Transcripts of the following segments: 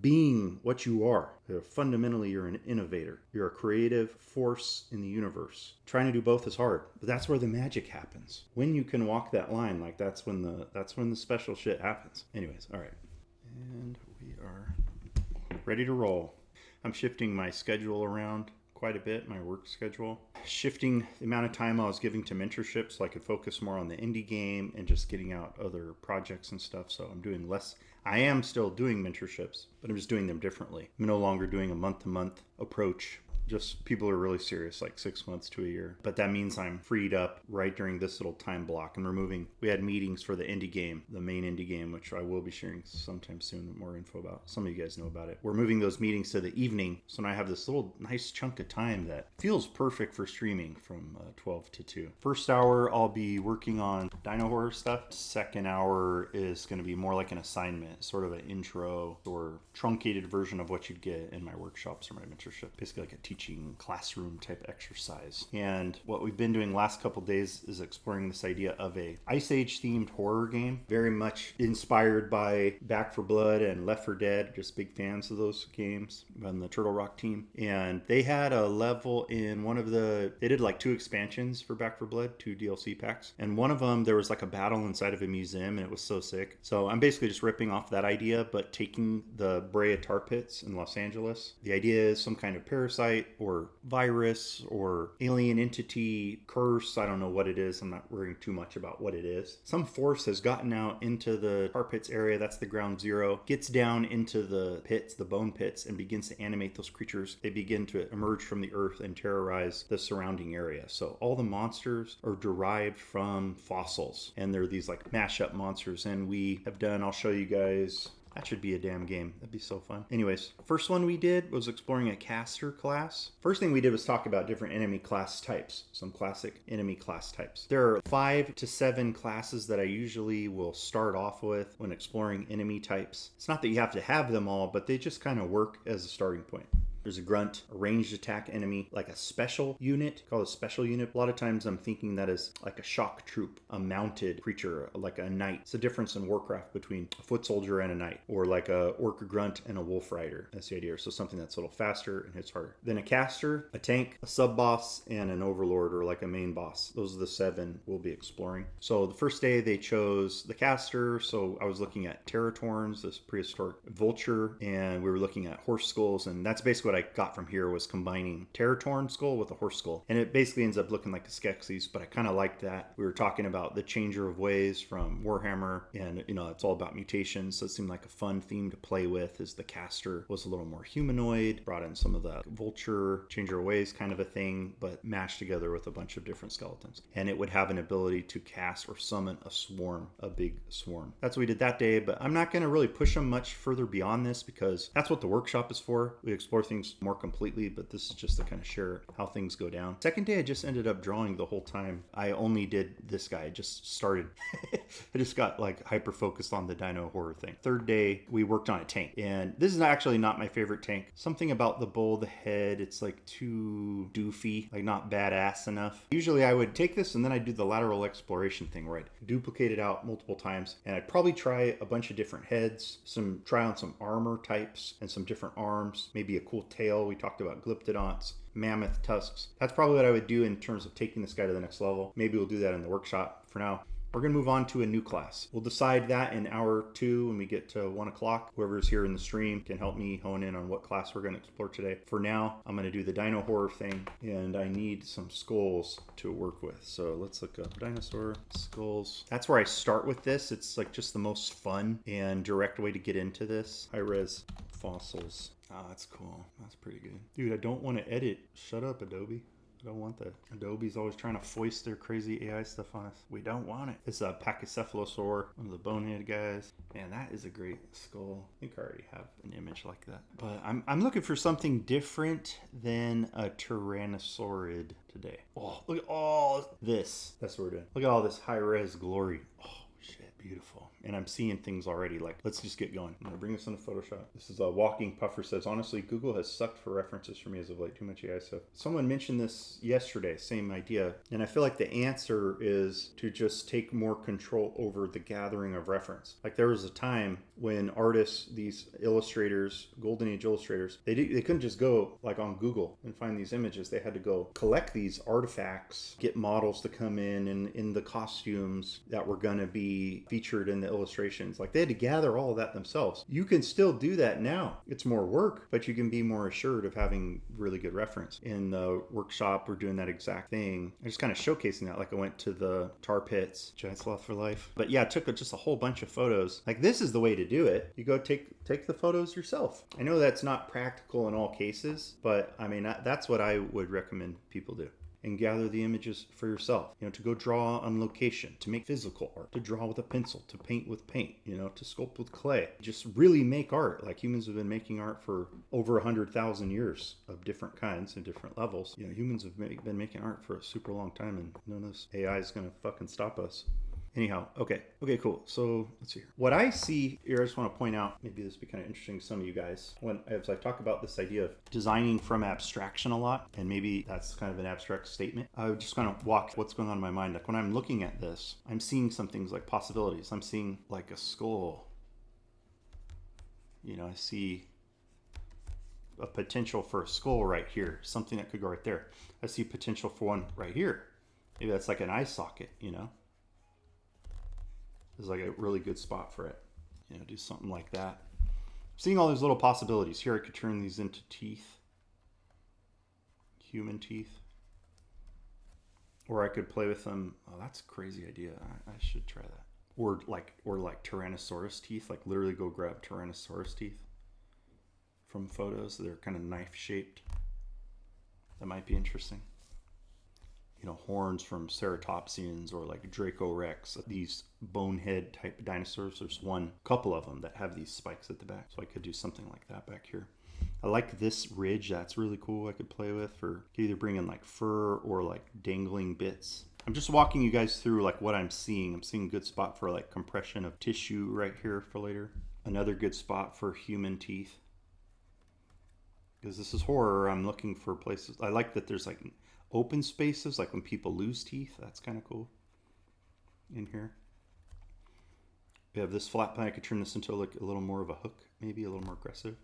being what you are. Fundamentally, you're an innovator. You're a creative force in the universe. Trying to do both is hard, but that's where the magic happens. When you can walk that line, like that's when the special shit happens. Anyways, all right. And we are ready to roll. I'm shifting my schedule around quite a bit, my work schedule. Shifting the amount of time I was giving to mentorship so I could focus more on the indie game and just getting out other projects and stuff. So I'm doing less. I am still doing mentorships, but I'm just doing them differently. I'm no longer doing a month-to-month approach. Just people are really serious, like 6 months to a year. But that means I'm freed up right during this little time block. We had meetings for the indie game, the main indie game, which I will be sharing sometime soon with more info about. Some of you guys know about it. We're moving those meetings to the evening. So now I have this little nice chunk of time that feels perfect for streaming from 12 to 2. First hour, I'll be working on dino horror stuff. Second hour is going to be more like an assignment, sort of an intro or truncated version of what you'd get in my workshops or my mentorship. Basically like a teaching classroom type exercise. And what we've been doing last couple days is exploring this idea of a Ice Age themed horror game, very much inspired by Back 4 Blood and Left 4 Dead, just big fans of those games on the Turtle Rock team. And they had a level in they did like 2 expansions for Back 4 Blood, 2 DLC packs. And one of them, there was like a battle inside of a museum and it was so sick. So I'm basically just ripping off that idea, but taking the Brea tar pits in Los Angeles. The idea is some kind of parasite or virus or alien entity curse. I don't know what it is. I'm not worrying too much about what it is. Some force has gotten out into the tar pits area. That's the ground zero. Gets down into the pits, the bone pits, and begins to animate those creatures. They begin to emerge from the earth and terrorize the surrounding area. So all the monsters are derived from fossils, and they're these like mashup monsters. And I'll show you guys. That should be a damn game. That'd be so fun. Anyways, first one we did was exploring a caster class. First thing we did was talk about different enemy class types, some classic enemy class types. There are 5 to 7 classes that I usually will start off with when exploring enemy types. It's not that you have to have them all, but they just kind of work as a starting point. There's a grunt, a ranged attack enemy, like a special unit, called a special unit. A lot of times I'm thinking that is like a shock troop, a mounted creature, like a knight. It's the difference in Warcraft between a foot soldier and a knight, or like a orc grunt and a wolf rider. That's the idea. So something that's a little faster and hits harder. Then a caster, a tank, a sub boss, and an overlord, or like a main boss. Those are the 7 we'll be exploring. So the first day they chose the caster. So I was looking at Terratorns, this prehistoric vulture, and we were looking at horse skulls, and that's basically what I got from here was combining Terratorn skull with a horse skull. And it basically ends up looking like a Skeksis, but I kind of like that. We were talking about the Changer of Ways from Warhammer, and it's all about mutations, so it seemed like a fun theme to play with. As the caster was a little more humanoid, brought in some of the vulture, Changer of Ways kind of a thing, but mashed together with a bunch of different skeletons. And it would have an ability to cast or summon a swarm, a big swarm. That's what we did that day, but I'm not going to really push them much further beyond this because that's what the workshop is for. We explore things more completely, but this is just to kind of share how things go down. Second day, I just ended up drawing the whole time. I only did this guy. I just started. I just got like hyper focused on the dino horror thing. Third day, we worked on a tank, and this is actually not my favorite tank. Something about the bonehead, it's like too doofy, like not badass enough. Usually I would take this and then I'd do the lateral exploration thing where I'd duplicate it out multiple times, and I'd probably try a bunch of different heads, try on some armor types and some different arms, maybe a cool tail. We talked about glyptodonts, mammoth tusks. That's probably what I would do in terms of taking this guy to the next level. Maybe we'll do that in the workshop. For now, we're going to move on to a new class. We'll decide that in hour 2 when we get to 1 o'clock. Whoever's here in the stream can help me hone in on what class we're going to explore today. For now, I'm going to do the dino horror thing, and I need some skulls to work with. So let's look up dinosaur skulls. That's where I start with this. It's like just the most fun and direct way to get into this. High res fossils. Oh, that's cool. That's pretty good. Dude, I don't want to edit. Shut up, Adobe. I don't want that. Adobe's always trying to foist their crazy AI stuff on us. We don't want it. It's a pachycephalo-man, one of the boneheaded guys. Man, that is a great skull. I think I already have an image like that. But I'm looking for something different than a tyrannosaurid today. Oh, look at all this. That's what we're doing. Look at all this high-res glory. Oh, shit. Beautiful. And I'm seeing things already. Like, let's just get going. I'm going to bring this into Photoshop. This is a Walking Puffer says, honestly, Google has sucked for references for me as of late. Too much AI stuff. Someone mentioned this yesterday, same idea. And I feel like the answer is to just take more control over the gathering of reference. Like, there was a time when artists, these illustrators, golden age illustrators, they couldn't just go like on Google and find these images. They had to go collect these artifacts, get models to come in the costumes that were going to be featured in the illustrations. Like, they had to gather all of that themselves. You can still do that now. It's more work, but you can be more assured of having really good reference. In the workshop, we're doing that exact thing. I'm just kind of showcasing that. Like, I went to the tar pits, Giant Sloth for Life. But yeah, I took just a whole bunch of photos. Like, this is the way to do it. You go take the photos yourself. I know that's not practical in all cases, but I mean, that's what I would recommend people do. And gather the images for yourself. You know, to go draw on location, to make physical art, to draw with a pencil, to paint with paint, you know, to sculpt with clay. Just really make art. Like, humans have been making art for over 100,000 years of different kinds and different levels. You know, humans have been making art for a super long time, and none of this AI is going to fucking stop us. Anyhow, okay, cool. So let's see here. What I see here, I just want to point out, maybe this would be kind of interesting to some of you guys, as I talk about this idea of designing from abstraction a lot, and maybe that's kind of an abstract statement. I would just kind of walk what's going on in my mind. Like, when I'm looking at this, I'm seeing some things like possibilities. I'm seeing like a skull. You know, I see a potential for a skull right here, something that could go right there. I see potential for one right here. Maybe that's like an eye socket, you know? Is like a really good spot for it. You know, do something like that. Seeing all these little possibilities. Here I could turn these into teeth. Human teeth. Or I could play with them. Oh, that's a crazy idea. I should try that. Or like Tyrannosaurus teeth. Like, literally go grab Tyrannosaurus teeth from photos. They're kind of knife shaped. That might be interesting. You know, horns from ceratopsians or like Dracorex, these bonehead type dinosaurs. There's couple of them that have these spikes at the back. So I could do something like that back here. I like this ridge. That's really cool. I could play with for either bring in like fur or like dangling bits. I'm just walking you guys through like what I'm seeing. I'm seeing a good spot for like compression of tissue right here for later. Another good spot for human teeth. Because this is horror, I'm looking for places. I like that there's like open spaces, like when people lose teeth. That's kind of cool in here. We have this flat plan. I could turn this into like a little more of a hook, maybe a little more aggressive.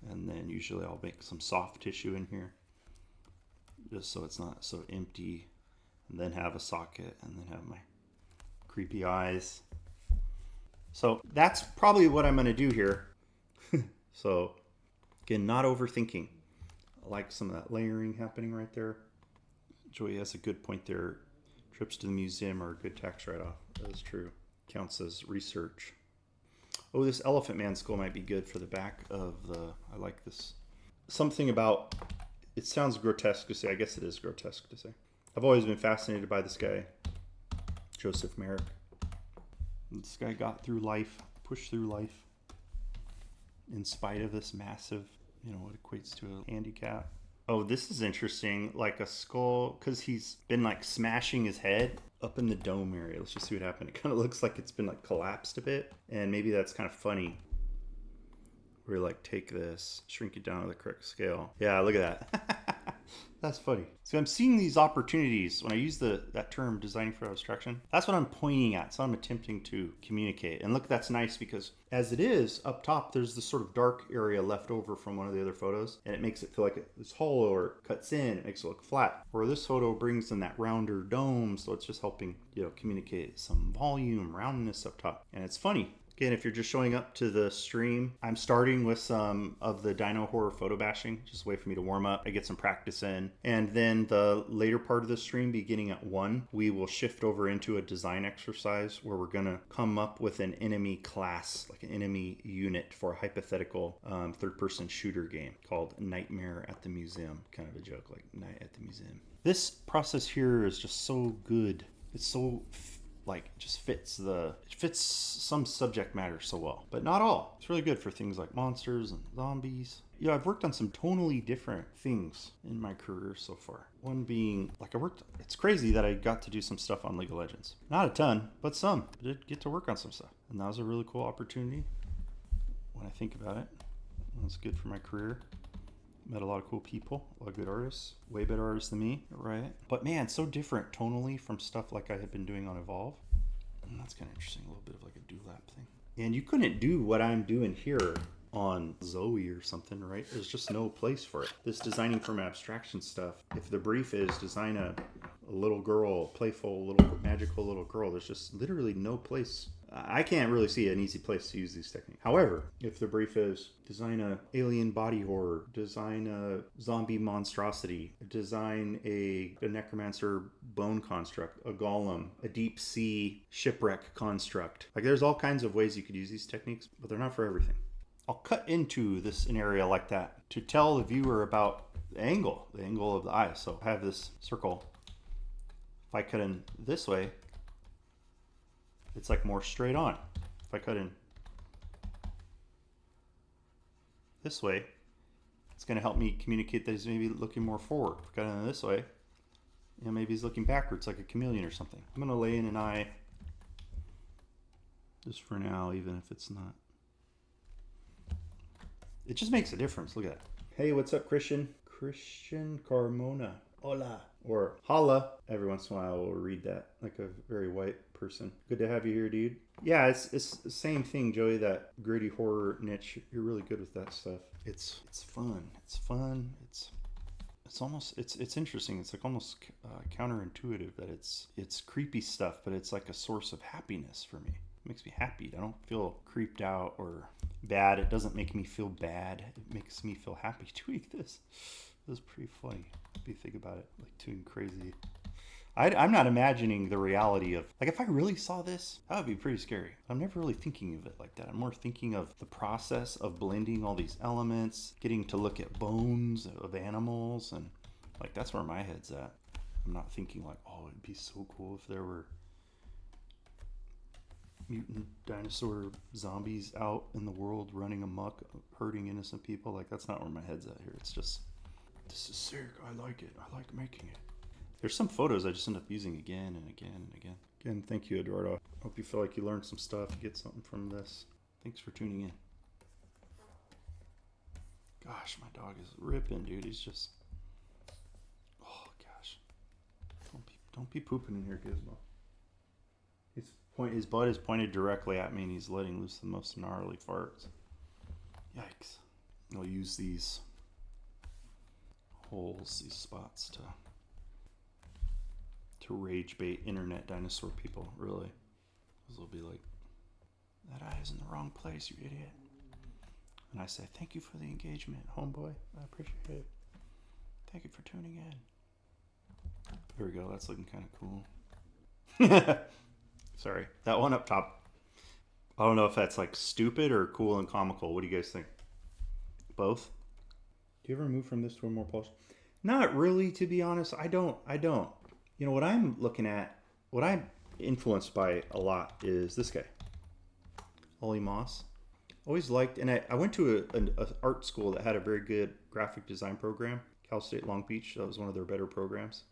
And then usually I'll make some soft tissue in here, just so it's not so empty. And then have a socket, and then have my creepy eyes. So that's probably what I'm going to do here. So again, not overthinking. I like some of that layering happening right there. Joey has a good point there. Trips to the museum are a good tax write-off. That is true. Counts as research. Oh, this elephant man skull might be good for the back of the... I like this. Something about... It sounds grotesque to say. I guess it is grotesque to say. I've always been fascinated by this guy, Joseph Merrick. This guy got through life, pushed through life, in spite of this massive, you know, what equates to a handicap. Oh, this is interesting. Like a skull, because he's been like smashing his head up in the dome area. Let's just see what happened. It kind of looks like it's been like collapsed a bit. And maybe that's kind of funny. Where like take this, shrink it down to the correct scale. Yeah, look at that. That's funny. So I'm seeing these opportunities when I use that term designing for abstraction. That's what I'm pointing at. So I'm attempting to communicate. And look, that's nice because as it is up top, there's this sort of dark area left over from one of the other photos. And it makes it feel like it's hollow or cuts in. It makes it look flat. Or this photo brings in that rounder dome. So it's just helping, you know, communicate some volume, roundness up top. And it's funny. Again, if you're just showing up to the stream, I'm starting with some of the dino horror photo bashing, just a way for me to warm up. I get some practice in. And then the later part of the stream, beginning at 1, we will shift over into a design exercise where we're going to come up with an enemy class, like an enemy unit for a hypothetical third-person shooter game called Nightmare at the Museum. Kind of a joke, like Night at the Museum. This process here is just so good. It's so like it fits some subject matter so well, but not all. It's really good for things like monsters and zombies. I've worked on some tonally different things in my career so far. One being, it's crazy that I got to do some stuff on League of Legends. Not a ton, but some. I did get to work on some stuff. And that was a really cool opportunity when I think about it. It was good for my career. Met a lot of cool people, a lot of good artists, way better artists than me, right? But man, so different tonally from stuff like I had been doing on Evolve. And that's kind of interesting, a little bit of like a dewlap thing. And you couldn't do what I'm doing here on Zoe or something, right? There's just no place for it. This designing from abstraction stuff, if the brief is design a little girl, playful, little magical little girl, there's just literally no place. I can't really see an easy place to use these techniques. However, if the brief is design a alien body horror, design a zombie monstrosity, design a necromancer bone construct, a golem, a deep sea shipwreck construct. Like there's all kinds of ways you could use these techniques, but they're not for everything. I'll cut into an area like that to tell the viewer about the angle of the eye. So I have this circle. If I cut in this way, it's like more straight on. If I cut in this way, it's going to help me communicate that he's maybe looking more forward. If I cut in this way, maybe he's looking backwards like a chameleon or something. I'm going to lay in an eye just for now, even if it's not. It just makes a difference. Look at that. Hey, what's up, Christian? Christian Carmona. Hola. Or holla. Every once in a while we'll read that like a very white person. Good to have you here, dude. Yeah, it's the same thing, Joey, that gritty horror niche. You're really good with that stuff. It's fun. It's fun. It's almost it's interesting. It's like almost counterintuitive that it's creepy stuff, but it's like a source of happiness for me. It makes me happy. I don't feel creeped out or bad. It doesn't make me feel bad. It makes me feel happy doing this. This is pretty funny if you think about it, like doing crazy. I'm not imagining the reality of, like, if I really saw this, that would be pretty scary. I'm never really thinking of it like that. I'm more thinking of the process of blending all these elements, getting to look at bones of animals, and like that's where my head's at. I'm not thinking like, oh, it'd be so cool if there were mutant dinosaur zombies out in the world running amok, hurting innocent people. Like, that's not where my head's at here. It's just, this is sick. I like it. I like making it. There's some photos I just end up using again and again and again. Again, thank you, Eduardo. Hope you feel like you learned some stuff, you get something from this. Thanks for tuning in. Gosh, my dog is ripping, dude. He's just, oh gosh. Don't be pooping in here, Gizmo. His butt is pointed directly at me, and he's letting loose the most gnarly farts. Yikes. I'll use these holes, these spots to rage bait internet dinosaur people, really. Because they'll be like, that eye is in the wrong place, you idiot. And I say, thank you for the engagement, homeboy. I appreciate it. Thank you for tuning in. There we go. That's looking kind of cool. Sorry. That one up top. I don't know if that's like stupid or cool and comical. What do you guys think? Both? Do you ever move from this to a more polished? Not really, to be honest. I don't. You know, what I'm looking at, what I'm influenced by a lot is this guy. Ollie Moss. Always liked, and I went to an art school that had a very good graphic design program. Cal State Long Beach. That was one of their better programs.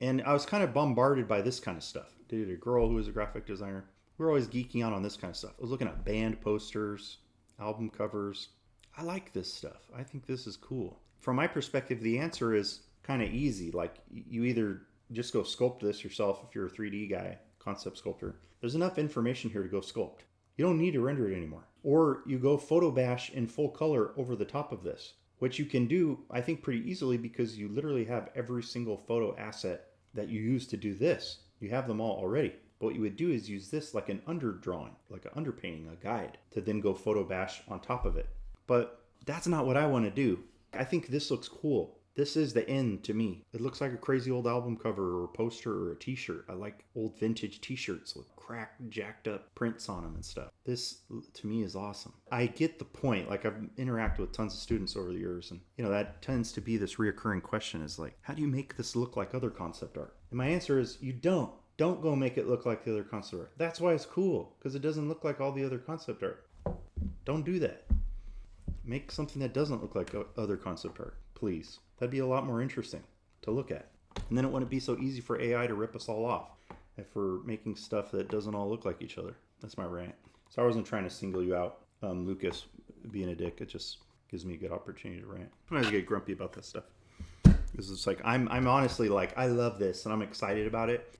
And I was kind of bombarded by this kind of stuff. Dated a girl who was a graphic designer. We were always geeking out on this kind of stuff. I was looking at band posters, album covers. I like this stuff. I think this is cool. From my perspective, the answer is kind of easy. Like, you either just go sculpt this yourself if you're a 3D guy, concept sculptor. There's enough information here to go sculpt. You don't need to render it anymore. Or you go photo bash in full color over the top of this, which you can do, I think, pretty easily because you literally have every single photo asset that you use to do this. You have them all already. But what you would do is use this like an underdrawing, like an underpainting, a guide, to then go photo bash on top of it. But that's not what I want to do. I think this looks cool. This is the end to me. It looks like a crazy old album cover or a poster or a t-shirt. I like old vintage t-shirts with cracked, jacked up prints on them and stuff. This, to me, is awesome. I get the point. Like, I've interacted with tons of students over the years, and, you know, that tends to be this reoccurring question is like, how do you make this look like other concept art? And my answer is, you don't. Don't go make it look like the other concept art. That's why it's cool, because it doesn't look like all the other concept art. Don't do that. Make something that doesn't look like other concept art, please. That'd be a lot more interesting to look at. And then it wouldn't be so easy for AI to rip us all off if we're making stuff that doesn't all look like each other. That's my rant. So I wasn't trying to single you out, Lucas, being a dick. It just gives me a good opportunity to rant. Sometimes I get grumpy about this stuff. Because it's like, I'm honestly like, I love this and I'm excited about it.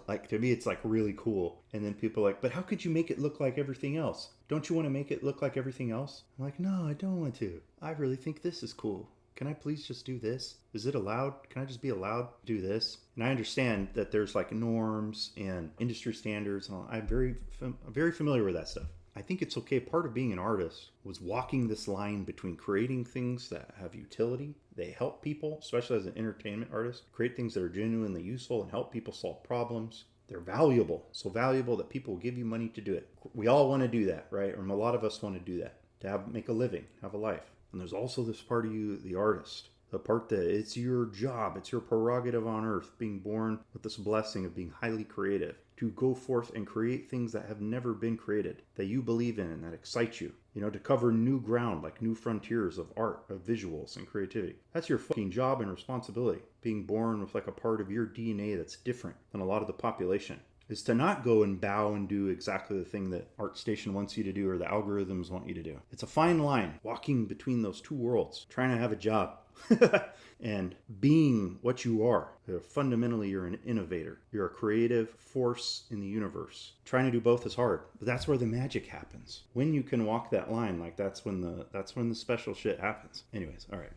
Like, to me, it's like really cool. And then people are like, but how could you make it look like everything else? Don't you want to make it look like everything else? I'm like, no, I don't want to. I really think this is cool. Can I please just do this? Is it allowed? Can I just be allowed to do this? And I understand that there's like norms and industry standards, and all. I'm very familiar with that stuff. I think it's okay. Part of being an artist was walking this line between creating things that have utility, they help people, especially as an entertainment artist, create things that are genuinely useful and help people solve problems. They're valuable, so valuable that people will give you money to do it. We all want to do that, right? Or a lot of us want to do that, to make a living, have a life. And there's also this part of you, the artist, the part that it's your job, it's your prerogative on earth, being born with this blessing of being highly creative, to go forth and create things that have never been created, that you believe in and that excite you. You know, to cover new ground, like new frontiers of art, of visuals and creativity. That's your fucking job and responsibility. Being born with like a part of your DNA that's different than a lot of the population. Is to not go and bow and do exactly the thing that ArtStation wants you to do or the algorithms want you to do. It's a fine line, walking between those two worlds, trying to have a job and being what you are. Fundamentally, you're an innovator. You're a creative force in the universe. Trying to do both is hard, but that's where the magic happens. When you can walk that line, like that's when the special shit happens. Anyways, all right.